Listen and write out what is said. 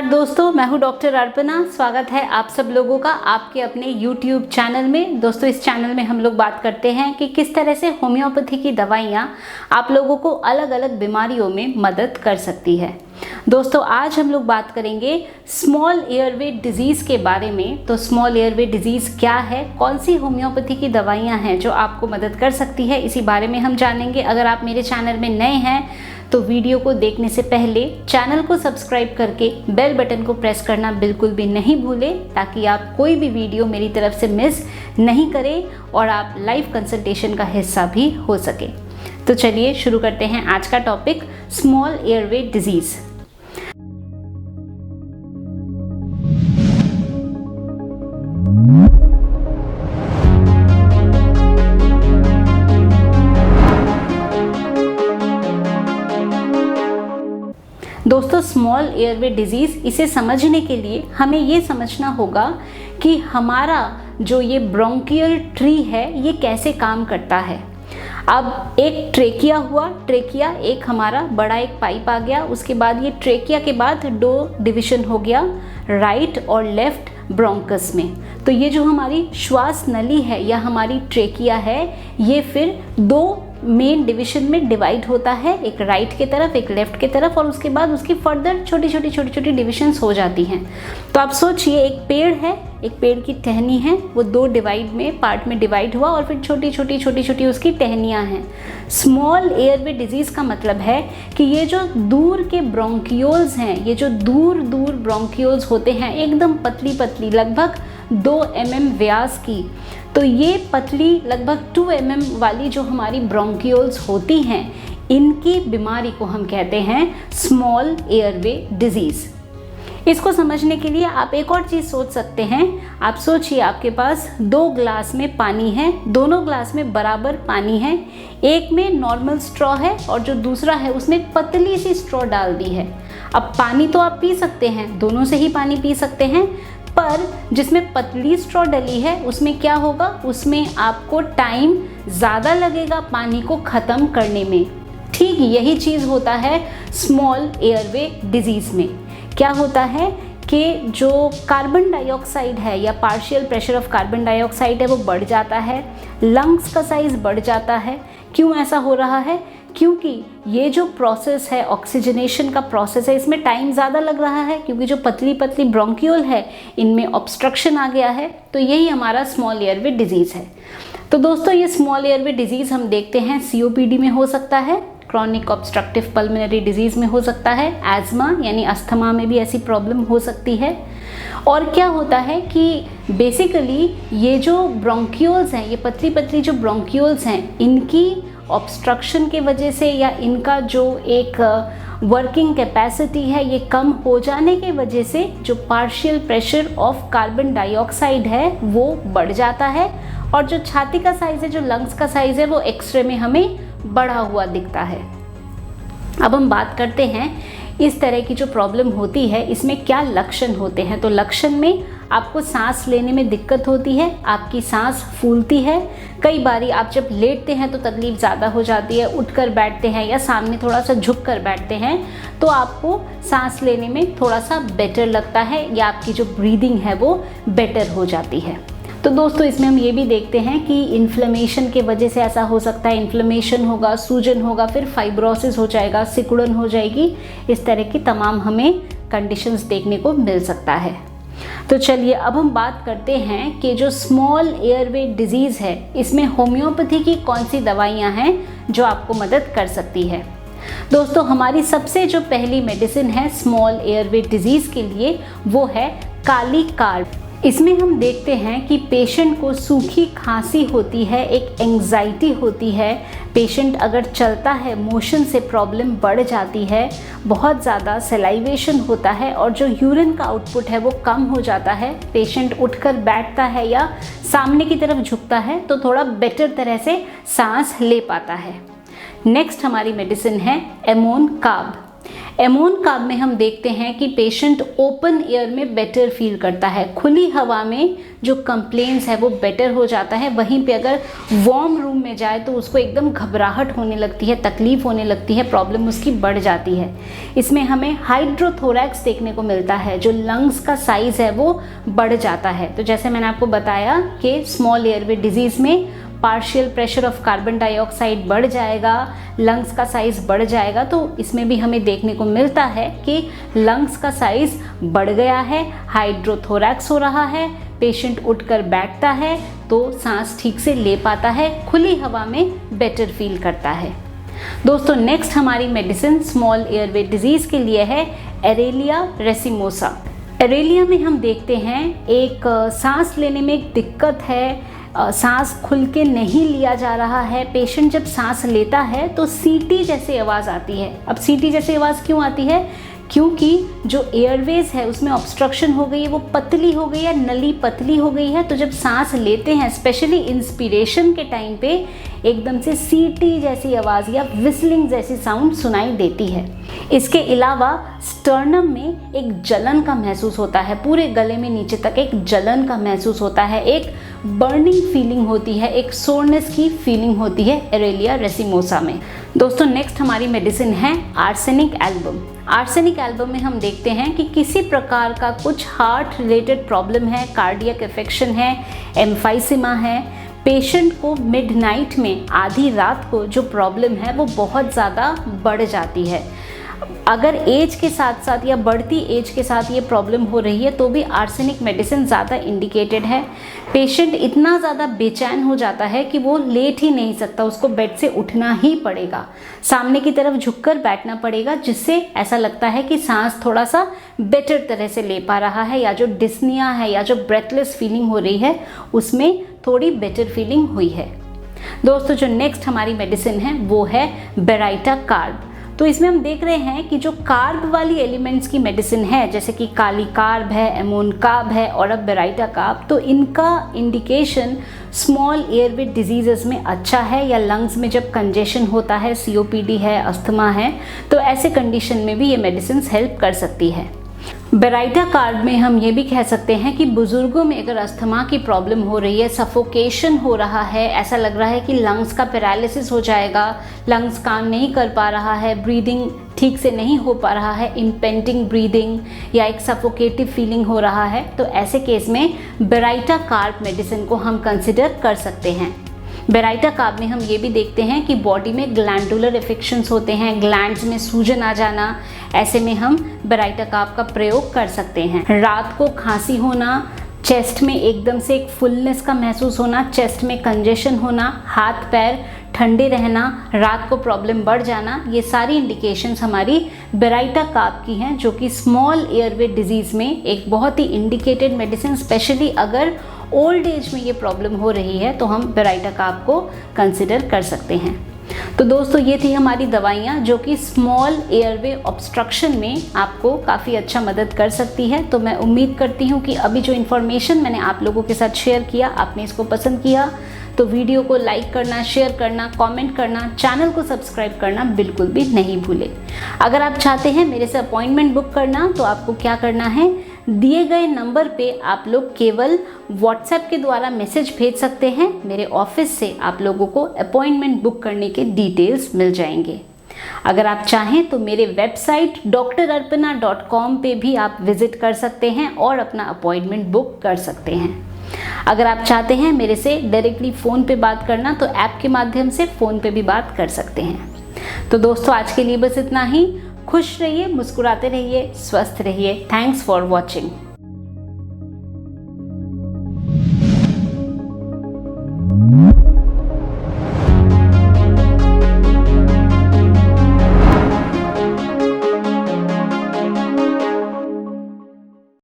नमस्कार दोस्तों, मैं हूं डॉक्टर अर्पणा। स्वागत है आप सब लोगों का आपके अपने YouTube चैनल में। दोस्तों, इस चैनल में हम लोग बात करते हैं कि किस तरह से होम्योपैथी की दवाइयां आप लोगों को अलग अलग बीमारियों में मदद कर सकती है। दोस्तों, आज हम लोग बात करेंगे स्मॉल एयरवे डिजीज़ के बारे में। तो स्मॉल एयरवे डिजीज़ क्या है, कौन सी होम्योपैथी की दवाइयाँ हैं जो आपको मदद कर सकती है, इसी बारे में हम जानेंगे। अगर आप मेरे चैनल में नए हैं तो वीडियो को देखने से पहले चैनल को सब्सक्राइब करके बेल बटन को प्रेस करना बिल्कुल भी नहीं भूलें, ताकि आप कोई भी वीडियो मेरी तरफ से मिस नहीं करें और आप लाइव कंसल्टेशन का हिस्सा भी हो सके। तो चलिए शुरू करते हैं आज का टॉपिक, स्मॉल एयरवे डिजीज़। दोस्तों, स्मॉल एयरवे डिजीज़, इसे समझने के लिए हमें ये समझना होगा कि हमारा जो ये ब्रोंकियल ट्री है ये कैसे काम करता है। अब एक ट्रेकिया हुआ, ट्रेकिया एक हमारा बड़ा एक पाइप आ गया, उसके बाद ये ट्रेकिया के बाद दो डिवीजन हो गया, राइट और लेफ्ट ब्रोंकस में। तो ये जो हमारी श्वास नली है या हमारी ट्रेकिया है, ये फिर दो मेन डिवीजन में डिवाइड होता है, एक राइट के तरफ एक लेफ्ट के तरफ, और उसके बाद उसकी फर्दर छोटी छोटी डिविजन्स हो जाती हैं। तो आप सोचिए, एक पेड़ है, एक पेड़ की टहनी है, वो दो पार्ट में डिवाइड हुआ और फिर छोटी छोटी उसकी टहनियाँ हैं। स्मॉल एयरवे डिजीज़ का मतलब है कि ये जो दूर के ब्रोंकियोल्स हैं, ये जो दूर ब्रोंकियोल्स होते हैं, एकदम पतली लगभग 2 mm व्यास की, तो ये पतली लगभग 2 mm वाली जो हमारी ब्रोंकियोल्स होती हैं, इनकी बीमारी को हम कहते हैं स्मॉल एयरवे डिजीज़। इसको समझने के लिए आप एक और चीज़ सोच सकते हैं। आप सोचिए, आपके पास 2 ग्लास में पानी है, दोनों ग्लास में बराबर पानी है, एक में नॉर्मल स्ट्रॉ है और जो दूसरा है उसमें एक पतली सी स्ट्रॉ डाल दी है। अब पानी तो आप पी सकते हैं, दोनों से ही पानी पी सकते हैं, पर जिसमें पतली स्ट्रॉ डली है उसमें क्या होगा, उसमें आपको टाइम ज़्यादा लगेगा पानी को ख़त्म करने में। ठीक यही चीज़ होता है स्मॉल एयरवे डिजीज़ में। क्या होता है कि जो कार्बन डाइऑक्साइड है या partial pressure of carbon dioxide है वो बढ़ जाता है, लंग्स का साइज़ बढ़ जाता है। क्यों ऐसा हो रहा है? क्योंकि ये जो प्रोसेस है, ऑक्सीजनेशन का प्रोसेस है, इसमें टाइम ज़्यादा लग रहा है, क्योंकि जो पतली ब्रोंकियोल है इनमें ऑब्स्ट्रक्शन आ गया है। तो यही हमारा स्मॉल एयरवे डिजीज़ है। तो दोस्तों, ये स्मॉल एयरवे डिजीज़ हम देखते हैं COPD में हो सकता है, क्रॉनिक ऑब्स्ट्रक्टिव पल्मोनरी डिजीज़ में हो सकता है, एज़मा यानी अस्थमा में भी ऐसी प्रॉब्लम हो सकती है। और क्या होता है कि बेसिकली ये जो ब्रोंकियोल्स हैं, ये पतली जो ब्रोंकियोल्स हैं, इनकी ऑब्स्ट्रक्शन के वजह से या इनका जो एक वर्किंग कैपेसिटी है ये कम हो जाने के वजह से जो partial pressure of carbon dioxide है वो बढ़ जाता है, और जो छाती का साइज़ है, जो लंग्स का साइज़ है, वो एक्सरे में हमें बढ़ा हुआ दिखता है। अब हम बात करते हैं इस तरह की जो प्रॉब्लम होती है इसमें क्या लक्षण होते हैं। तो लक्षण में आपको सांस लेने में दिक्कत होती है, आपकी सांस फूलती है, कई बारी आप जब लेटते हैं तो तकलीफ़ ज़्यादा हो जाती है, उठकर बैठते हैं या सामने थोड़ा सा झुक कर बैठते हैं तो आपको सांस लेने में थोड़ा सा बेटर लगता है, या आपकी जो ब्रीदिंग है वो बेटर हो जाती है। तो दोस्तों, इसमें हम ये भी देखते हैं कि इन्फ्लेमेशन के वजह से ऐसा हो सकता है, इन्फ्लेमेशन होगा, सूजन होगा, फिर फाइब्रोसिस हो जाएगा, सिकुड़न हो जाएगी, इस तरह की तमाम हमें कंडीशंस देखने को मिल सकता है। तो चलिए अब हम बात करते हैं कि जो स्मॉल एयरवे डिजीज़ है इसमें होम्योपैथी की कौन सी दवाइयाँ हैं जो आपको मदद कर सकती है। दोस्तों, हमारी सबसे जो पहली मेडिसिन है स्मॉल एयरवे डिजीज़ के लिए वो है काली कार्ब। इसमें हम देखते हैं कि पेशेंट को सूखी खांसी होती है, एक एंग्जाइटी होती है, पेशेंट अगर चलता है मोशन से प्रॉब्लम बढ़ जाती है, बहुत ज़्यादा सलाइवेशन होता है और जो यूरिन का आउटपुट है वो कम हो जाता है, पेशेंट उठकर बैठता है या सामने की तरफ झुकता है तो थोड़ा बेटर तरह से सांस ले पाता है। नेक्स्ट हमारी मेडिसिन है एमोन कार्ब। एमोन कार्ब में हम देखते हैं कि पेशेंट ओपन एयर में बेटर फील करता है, खुली हवा में जो कंप्लेंट्स है वो बेटर हो जाता है। वहीं पे अगर वार्म रूम में जाए तो उसको एकदम घबराहट होने लगती है, तकलीफ होने लगती है, प्रॉब्लम उसकी बढ़ जाती है। इसमें हमें हाइड्रोथोरैक्स देखने को मिलता है, जो लंग्स का साइज़ है वो बढ़ जाता है। तो जैसे मैंने आपको बताया कि स्मॉल एयरवे डिजीज़ में partial pressure of carbon dioxide बढ़ जाएगा, लंग्स का साइज़ बढ़ जाएगा। तो इसमें भी हमें देखने को मिलता है कि लंग्स का साइज़ बढ़ गया है, हाइड्रोथोरैक्स हो रहा है, पेशेंट उठकर बैठता है तो सांस ठीक से ले पाता है, खुली हवा में बेटर फील करता है। दोस्तों नेक्स्ट हमारी मेडिसिन स्मॉल एयरवे डिजीज़ के लिए है एरेलिया रेसिमोसा। एरेलिया में हम देखते हैं एक सांस लेने में एक दिक्कत है, सांस खुल के नहीं लिया जा रहा है। पेशेंट जब सांस लेता है तो सीटी जैसी आवाज़ आती है। अब सीटी जैसी आवाज़ क्यों आती है? क्योंकि जो एयरवेज है उसमें ऑब्स्ट्रक्शन हो गई है, वो पतली हो गई है, नली पतली हो गई है। तो जब सांस लेते हैं स्पेशली इंस्पिरेशन के टाइम पे एकदम से सीटी जैसी आवाज़ या विस्लिंग जैसी साउंड सुनाई देती है। इसके अलावा स्टर्नम में एक जलन का महसूस होता है, पूरे गले में नीचे तक एक जलन का महसूस होता है, एक बर्निंग फीलिंग होती है, एक सोरनेस की फीलिंग होती है एरेलिया रेसिमोसा में। दोस्तों नेक्स्ट हमारी मेडिसिन है आर्सेनिक एल्बम। आर्सेनिक एल्बम में हम देखते हैं कि किसी प्रकार का कुछ हार्ट रिलेटेड प्रॉब्लम है, कार्डियक इन्फेक्शन है, एम्फाइसिमा है, पेशेंट को मिडनाइट में आधी रात को जो प्रॉब्लम है वो बहुत ज़्यादा बढ़ जाती है। अगर एज के साथ साथ या बढ़ती एज के साथ ये प्रॉब्लम हो रही है तो भी आर्सेनिक मेडिसिन ज़्यादा इंडिकेटेड है। पेशेंट इतना ज़्यादा बेचैन हो जाता है कि वो लेट ही नहीं सकता, उसको बेड से उठना ही पड़ेगा, सामने की तरफ झुककर बैठना पड़ेगा, जिससे ऐसा लगता है कि सांस थोड़ा सा बेटर तरह से ले पा रहा है, या जो डिस्निया है या जो ब्रेथलेस फीलिंग हो रही है उसमें थोड़ी बेटर फीलिंग हुई है। दोस्तों जो नेक्स्ट हमारी मेडिसिन है वो है बेराइटा कार्ब। तो इसमें हम देख रहे हैं कि जो कार्ब वाली एलिमेंट्स की मेडिसिन है, जैसे कि काली कार्ब है, एमोन कार्ब है और अब बेराइटा कार्ब, तो इनका इंडिकेशन स्मॉल एयरवे डिजीज़ में अच्छा है, या लंग्स में जब कंजेशन होता है, सीओपीडी है, अस्थमा है, तो ऐसे कंडीशन में भी ये मेडिसिन हेल्प कर सकती है। बेराइटा कार्ब में हम ये भी कह सकते हैं कि बुजुर्गों में अगर अस्थमा की प्रॉब्लम हो रही है, सफोकेशन हो रहा है, ऐसा लग रहा है कि लंग्स का पैरालिसिस हो जाएगा, लंग्स काम नहीं कर पा रहा है, ब्रीदिंग ठीक से नहीं हो पा रहा है, इम्पेंटिंग ब्रीदिंग या एक सफोकेटिव फीलिंग हो रहा है, तो ऐसे केस में बेराइटा कार्ब मेडिसिन को हम कंसिडर कर सकते हैं। बेराइटा कार्ब में हम ये भी देखते हैं कि बॉडी में ग्लैंडुलर इन्फेक्शंस होते हैं, ग्लैंड्स में सूजन आ जाना, ऐसे में हम बेराइटा कार्ब का प्रयोग कर सकते हैं। रात को खांसी होना, चेस्ट में एकदम से एक फुलनेस का महसूस होना, चेस्ट में कंजेशन होना, हाथ पैर ठंडे रहना, रात को प्रॉब्लम बढ़ जाना, ये सारी इंडिकेशंस हमारी बेराइटा कार्ब की हैं, जो कि स्मॉल एयरवे डिजीज़ में एक बहुत ही इंडिकेटेड मेडिसिन, स्पेशली अगर ओल्ड एज में ये प्रॉब्लम हो रही है तो हम बेराइटा कार्ब को कंसिडर कर सकते हैं। तो दोस्तों ये थी हमारी दवाइयाँ जो कि स्मॉल एयरवे ऑब्स्ट्रक्शन में आपको काफ़ी अच्छा मदद कर सकती है। तो मैं उम्मीद करती हूँ कि अभी जो इन्फॉर्मेशन मैंने आप लोगों के साथ शेयर किया, आपने इसको पसंद किया। तो वीडियो को लाइक करना, शेयर करना, कमेंट करना, चैनल को सब्सक्राइब करना बिल्कुल भी नहीं भूलें। अगर आप चाहते हैं मेरे से अपॉइंटमेंट बुक करना तो आपको क्या करना है, दिए गए नंबर पे आप लोग केवल व्हाट्सएप के द्वारा मैसेज भेज सकते हैं। मेरे ऑफिस से आप लोगों को अपॉइंटमेंट बुक करने के डिटेल्स मिल जाएंगे। अगर आप चाहें तो मेरे वेबसाइट drarpana.com पे भी आप विजिट कर सकते हैं और अपना अपॉइंटमेंट बुक कर सकते हैं। अगर आप चाहते हैं मेरे से डायरेक्टली फ़ोन पे बात करना तो ऐप के माध्यम से फ़ोन पे भी बात कर सकते हैं। तो दोस्तों आज के लिए बस इतना ही। खुश रहिए, मुस्कुराते रहिए, स्वस्थ रहिए। Thanks for watching.